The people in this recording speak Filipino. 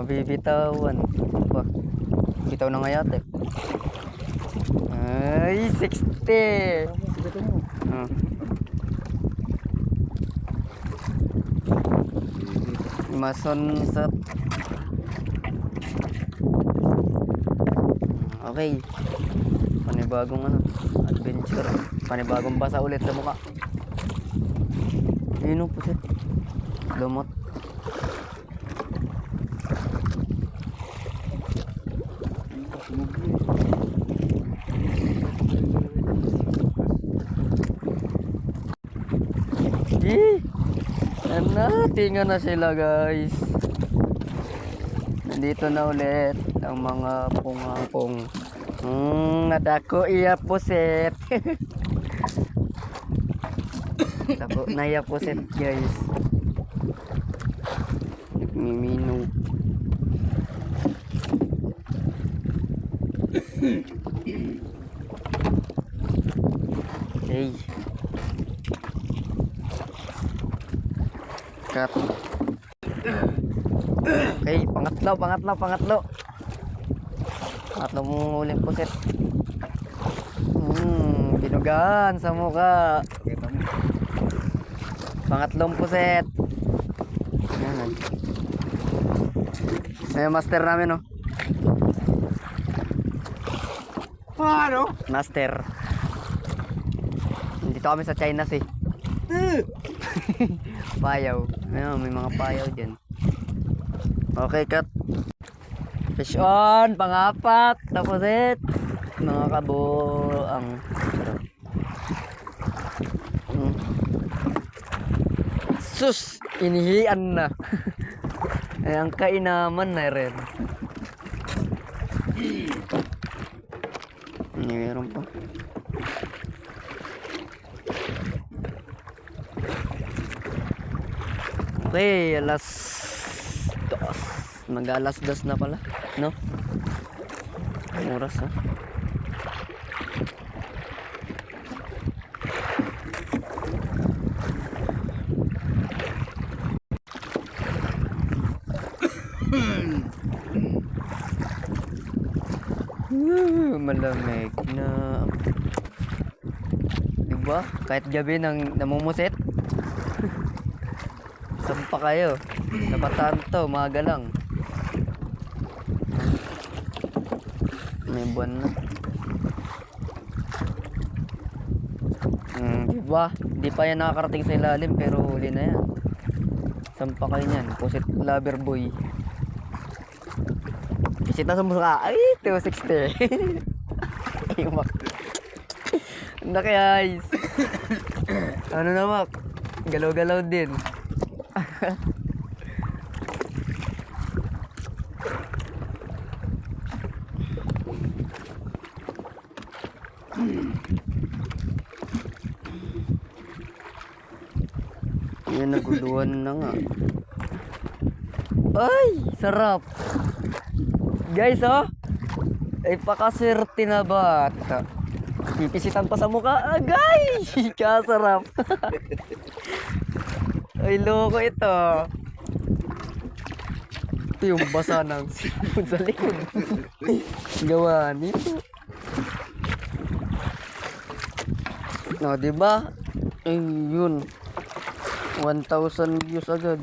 Mabibitawan. Ba, bitaw na nga yata eh. Ay, 60. Ah. Mason sa... Okay. Panibagong ano, adventure. Panibagong basa ulit sa mukha. Yun o, pusit. Lumot. Tingnan na sila guys. Nandito na ulit ang mga pungapong. Nadako iya puset. Dako na iya puset guys. Mimino. Hey. Cut. Okay, pangatlo. Tatlong uling puset. Binugan sa mukha. Pangatlong puset. Ayan. May master namin, no? Ano? Master. Dito kami sa China eh. Payaw. Ayun, may mga payaw dyan. Okay, cut. Fish on, pangapat. Tapos it. Mga kabo ang sus, inihian na. Ay, ang kainaman na rin. Meron pa. Okay, alas 2. Mag-alas 2 na pala, no? Ang oras, ha? Malamig na. Diba? Kahit gabi nang namumusit. Sampa kayo. Sa Batanto, umaga lang. May buwan na. Diba? Di pa yan nakakarating sa ilalim pero huli na yan. Sampa kayo niyan. Pusit lover boy. Isita sa mukha. Ay, 260. Ay, mak. Ano guys? Ano na mak? Galaw-galaw din. Yan, naguluhan na nga. Ay, sarap. Guys, oh. Ay, pakaswerte na bata. Pipisitan pa sa mukha. Guys! Kasarap. Ay, loko ito. Ito yung basa ng sipon sa likod. Gawa nito. No, diba? Ay, yun. 1,000 views agad.